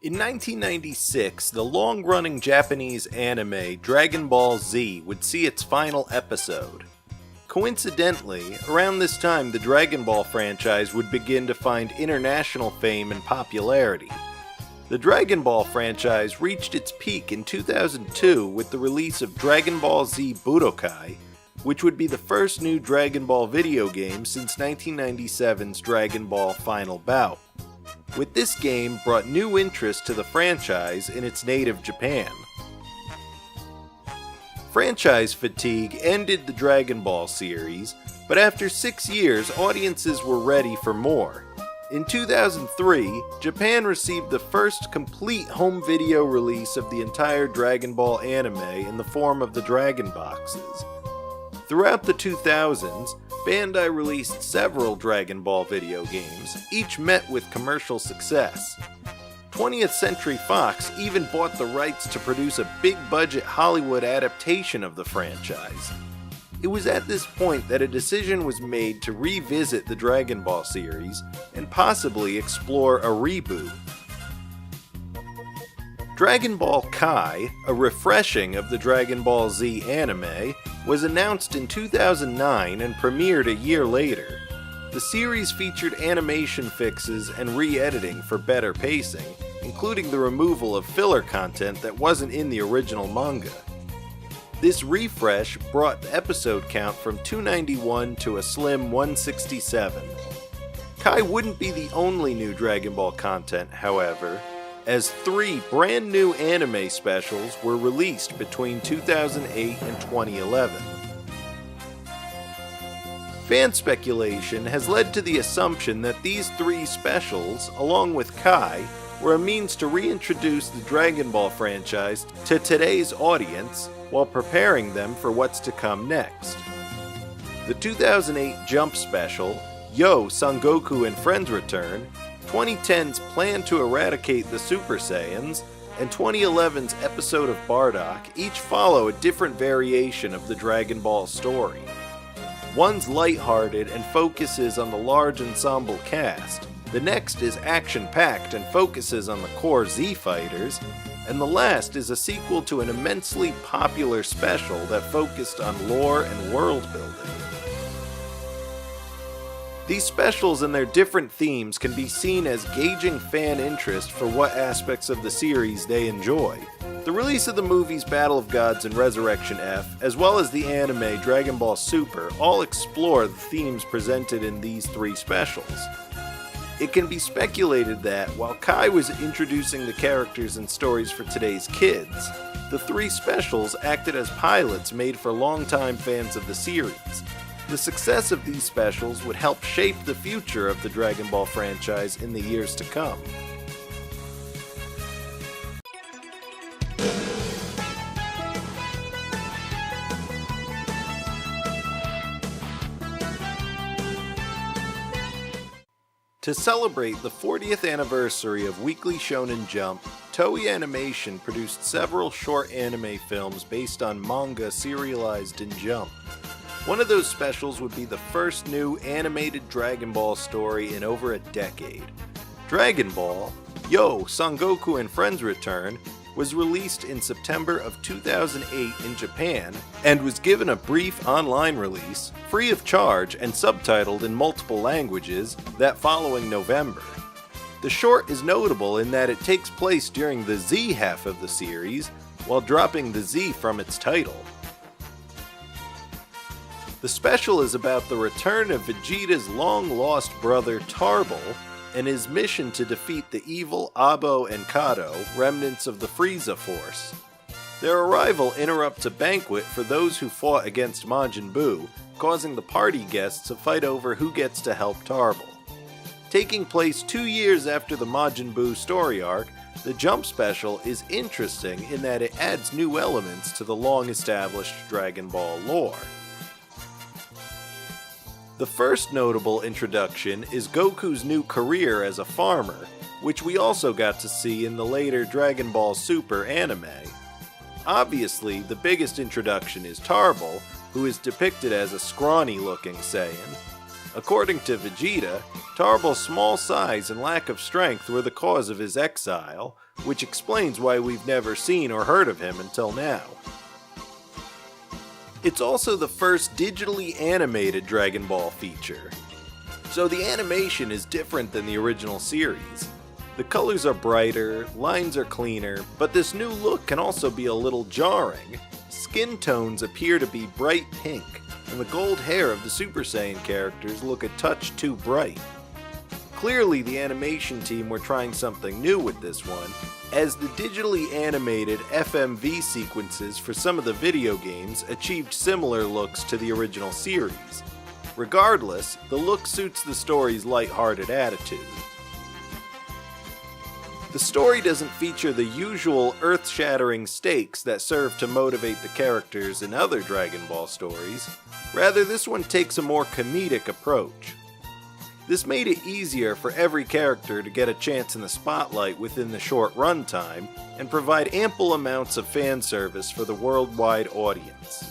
In 1996, the long-running Japanese anime Dragon Ball Z would see its final episode. Coincidentally, around this time the Dragon Ball franchise would begin to find international fame and popularity. The Dragon Ball franchise reached its peak in 2002 with the release of Dragon Ball Z Budokai, which would be the first new Dragon Ball video game since 1997's Dragon Ball Final Bout. With this game brought new interest to the franchise in its native Japan. Franchise fatigue ended the Dragon Ball series, but after 6 years, audiences were ready for more. In 2003, Japan received the first complete home video release of the entire Dragon Ball anime in the form of the Dragon Boxes. Throughout the 2000s, Bandai released several Dragon Ball video games, each met with commercial success. 20th Century Fox even bought the rights to produce a big-budget Hollywood adaptation of the franchise. It was at this point that a decision was made to revisit the Dragon Ball series and possibly explore a reboot. Dragon Ball Kai, a refreshing of the Dragon Ball Z anime, was announced in 2009 and premiered a year later. The series featured animation fixes and re-editing for better pacing, including the removal of filler content that wasn't in the original manga. This refresh brought the episode count from 291 to a slim 167. Kai wouldn't be the only new Dragon Ball content, however, as 3 brand new anime specials were released between 2008 and 2011. Fan speculation has led to the assumption that these 3 specials, along with Kai, were a means to reintroduce the Dragon Ball franchise to today's audience while preparing them for what's to come next. The 2008 Jump special, Yo! Son Goku and Friends Return, 2010's Plan to Eradicate the Super Saiyans, and 2011's episode of Bardock each follow a different variation of the Dragon Ball story. One's lighthearted and focuses on the large ensemble cast, the next is action-packed and focuses on the core Z fighters, and the last is a sequel to an immensely popular special that focused on lore and world building. These specials and their different themes can be seen as gauging fan interest for what aspects of the series they enjoy. The release of the movies Battle of Gods and Resurrection F, as well as the anime Dragon Ball Super, all explore the themes presented in these 3 specials. It can be speculated that, while Kai was introducing the characters and stories for today's kids, the 3 specials acted as pilots made for longtime fans of the series. The success of these specials would help shape the future of the Dragon Ball franchise in the years to come. To celebrate the 40th anniversary of Weekly Shonen Jump, Toei Animation produced several short anime films based on manga serialized in Jump. One of those specials would be the first new animated Dragon Ball story in over a decade. Dragon Ball, Yo! Son Goku and Friends Return, was released in September of 2008 in Japan and was given a brief online release, free of charge and subtitled in multiple languages, that following November. The short is notable in that it takes place during the Z half of the series, while dropping the Z from its title. The special is about the return of Vegeta's long-lost brother Tarbell and his mission to defeat the evil Abo and Kato, remnants of the Frieza Force. Their arrival interrupts a banquet for those who fought against Majin Buu, causing the party guests to fight over who gets to help Tarbell. Taking place 2 years after the Majin Buu story arc, the Jump special is interesting in that it adds new elements to the long-established Dragon Ball lore. The first notable introduction is Goku's new career as a farmer, which we also got to see in the later Dragon Ball Super anime. Obviously, the biggest introduction is Tarbell, who is depicted as a scrawny-looking Saiyan. According to Vegeta, Tarbell's small size and lack of strength were the cause of his exile, which explains why we've never seen or heard of him until now. It's also the first digitally animated Dragon Ball feature, so the animation is different than the original series. The colors are brighter, lines are cleaner, but this new look can also be a little jarring. Skin tones appear to be bright pink, and the gold hair of the Super Saiyan characters look a touch too bright. Clearly the animation team were trying something new with this one, as the digitally animated FMV sequences for some of the video games achieved similar looks to the original series. Regardless, the look suits the story's lighthearted attitude. The story doesn't feature the usual earth-shattering stakes that serve to motivate the characters in other Dragon Ball stories. Rather, this one takes a more comedic approach. This made it easier for every character to get a chance in the spotlight within the short runtime, and provide ample amounts of fan service for the worldwide audience.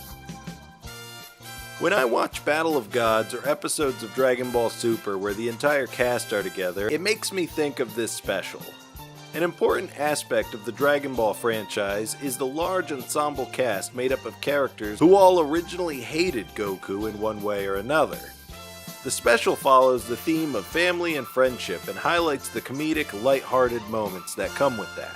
When I watch Battle of Gods or episodes of Dragon Ball Super where the entire cast are together, it makes me think of this special. An important aspect of the Dragon Ball franchise is the large ensemble cast made up of characters who all originally hated Goku in one way or another. The special follows the theme of family and friendship and highlights the comedic, lighthearted moments that come with that.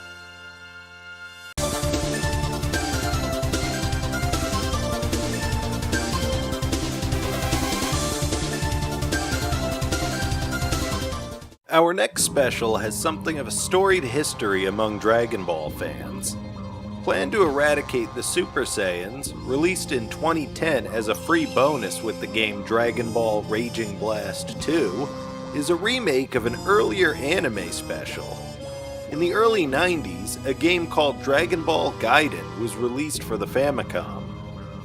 Our next special has something of a storied history among Dragon Ball fans. Planned to eradicate the Super Saiyans, released in 2010 as a free bonus with the game Dragon Ball Raging Blast 2, is a remake of an earlier anime special. In the early 90s, a game called Dragon Ball Gaiden was released for the Famicom.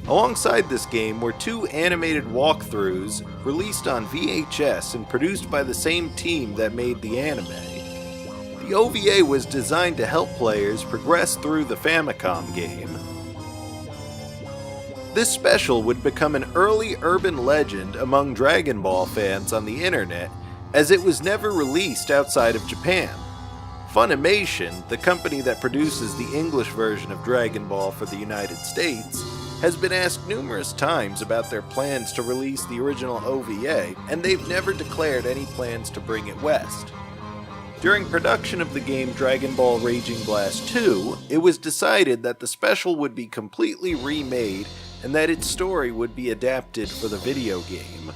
Alongside this game were two animated walkthroughs released on VHS and produced by the same team that made the anime. The OVA was designed to help players progress through the Famicom game. This special would become an early urban legend among Dragon Ball fans on the internet, as it was never released outside of Japan. Funimation, the company that produces the English version of Dragon Ball for the United States, has been asked numerous times about their plans to release the original OVA, and they've never declared any plans to bring it west. During production of the game Dragon Ball Raging Blast 2, it was decided that the special would be completely remade and that its story would be adapted for the video game.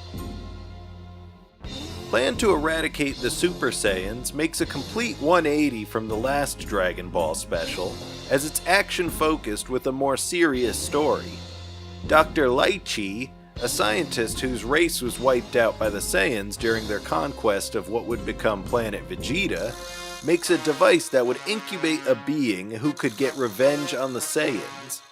Plan to eradicate the Super Saiyans makes a complete 180 from the last Dragon Ball special, as it's action-focused with a more serious story. Dr. Light-Chi, a scientist whose race was wiped out by the Saiyans during their conquest of what would become planet Vegeta, makes a device that would incubate a being who could get revenge on the Saiyans.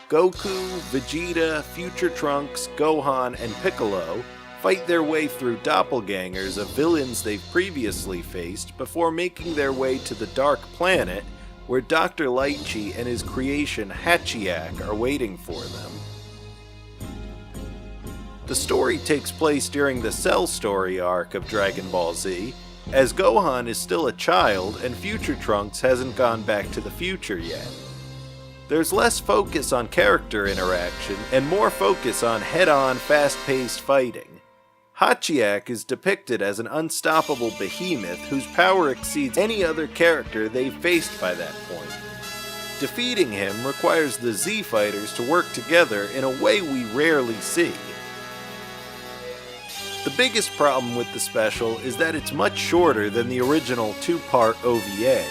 Goku, Vegeta, Future Trunks, Gohan, and Piccolo fight their way through doppelgangers of villains they've previously faced before making their way to the Dark Planet, where Dr. Light-Chi and his creation Hachiyak are waiting for them. The story takes place during the Cell story arc of Dragon Ball Z, as Gohan is still a child and Future Trunks hasn't gone back to the future yet. There's less focus on character interaction and more focus on head-on, fast-paced fighting. Hachiyak is depicted as an unstoppable behemoth whose power exceeds any other character they've faced by that point. Defeating him requires the Z fighters to work together in a way we rarely see. The biggest problem with the special is that it's much shorter than the original two-part OVA.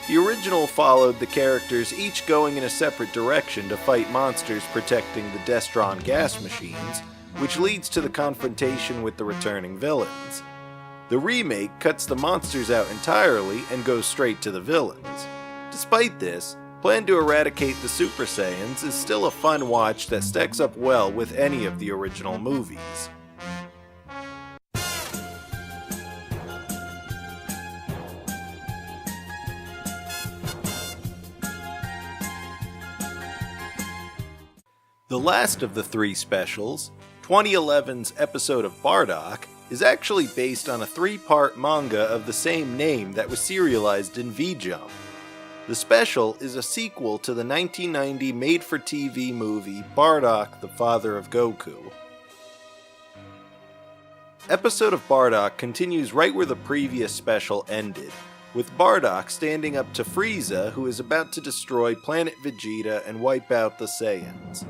The original followed the characters each going in a separate direction to fight monsters protecting the Destron gas machines, which leads to the confrontation with the returning villains. The remake cuts the monsters out entirely and goes straight to the villains. Despite this, Plan to Eradicate the Super Saiyans is still a fun watch that stacks up well with any of the original movies. The last of the three specials, 2011's episode of Bardock, is actually based on a 3-part manga of the same name that was serialized in V-Jump. The special is a sequel to the 1990 made-for-TV movie Bardock, the Father of Goku. Episode of Bardock continues right where the previous special ended, with Bardock standing up to Frieza, who is about to destroy planet Vegeta and wipe out the Saiyans.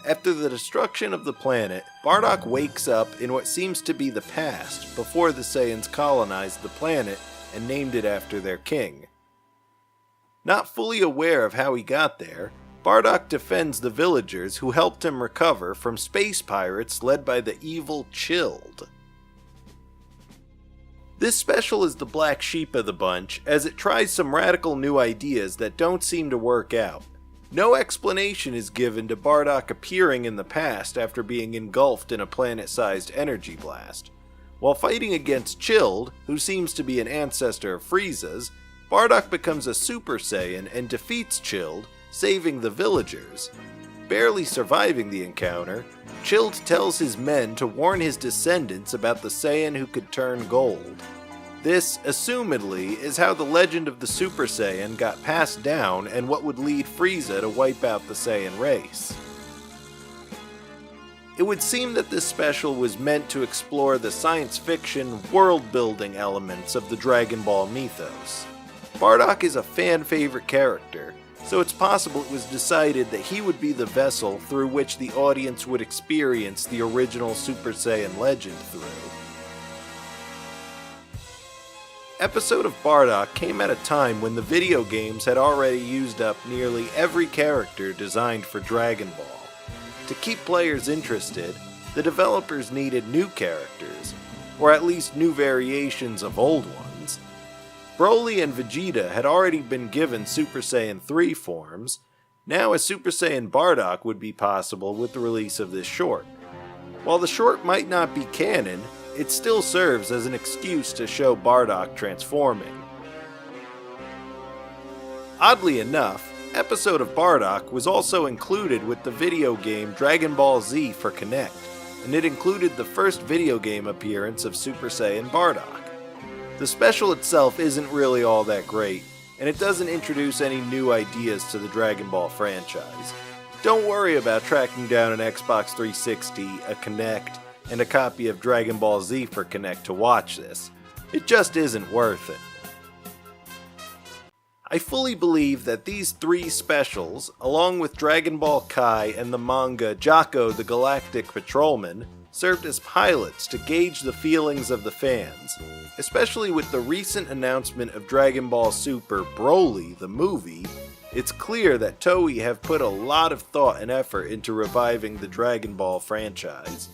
After the destruction of the planet, Bardock wakes up in what seems to be the past, before the Saiyans colonized the planet and named it after their king. Not fully aware of how he got there, Bardock defends the villagers who helped him recover from space pirates led by the evil Chilled. This special is the black sheep of the bunch, as it tries some radical new ideas that don't seem to work out. No explanation is given to Bardock appearing in the past after being engulfed in a planet-sized energy blast. While fighting against Chilled, who seems to be an ancestor of Frieza's, Bardock becomes a Super Saiyan and defeats Chilled, saving the villagers. Barely surviving the encounter, Chilled tells his men to warn his descendants about the Saiyan who could turn gold. This, assumedly, is how the legend of the Super Saiyan got passed down and what would lead Frieza to wipe out the Saiyan race. It would seem that this special was meant to explore the science fiction, world-building elements of the Dragon Ball mythos. Bardock is a fan-favorite character, so it's possible it was decided that he would be the vessel through which the audience would experience the original Super Saiyan legend through. Episode of Bardock came at a time when the video games had already used up nearly every character designed for Dragon Ball. To keep players interested, the developers needed new characters, or at least new variations of old ones. Broly and Vegeta had already been given Super Saiyan 3 forms. Now a Super Saiyan Bardock would be possible with the release of this short. While the short might not be canon, it still serves as an excuse to show Bardock transforming. Oddly enough, episode of Bardock was also included with the video game Dragon Ball Z for Kinect, and it included the first video game appearance of Super Saiyan Bardock. The special itself isn't really all that great, and it doesn't introduce any new ideas to the Dragon Ball franchise. Don't worry about tracking down an Xbox 360, a Kinect, and a copy of Dragon Ball Z for Kinect to watch this. It just isn't worth it. I fully believe that these 3 specials, along with Dragon Ball Kai and the manga Jocko the Galactic Patrolman, served as pilots to gauge the feelings of the fans, especially with the recent announcement of Dragon Ball Super Broly, the movie. It's clear that Toei have put a lot of thought and effort into reviving the Dragon Ball franchise.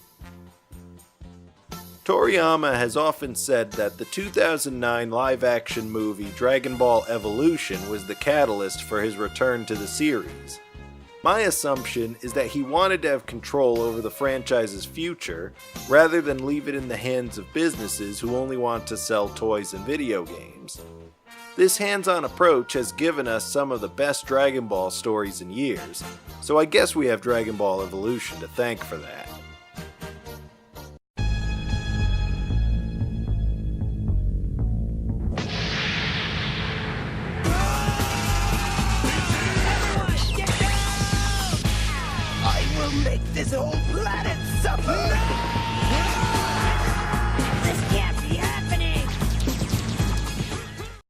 Toriyama has often said that the 2009 live-action movie Dragon Ball Evolution was the catalyst for his return to the series. My assumption is that he wanted to have control over the franchise's future, rather than leave it in the hands of businesses who only want to sell toys and video games. This hands-on approach has given us some of the best Dragon Ball stories in years, so I guess we have Dragon Ball Evolution to thank for that.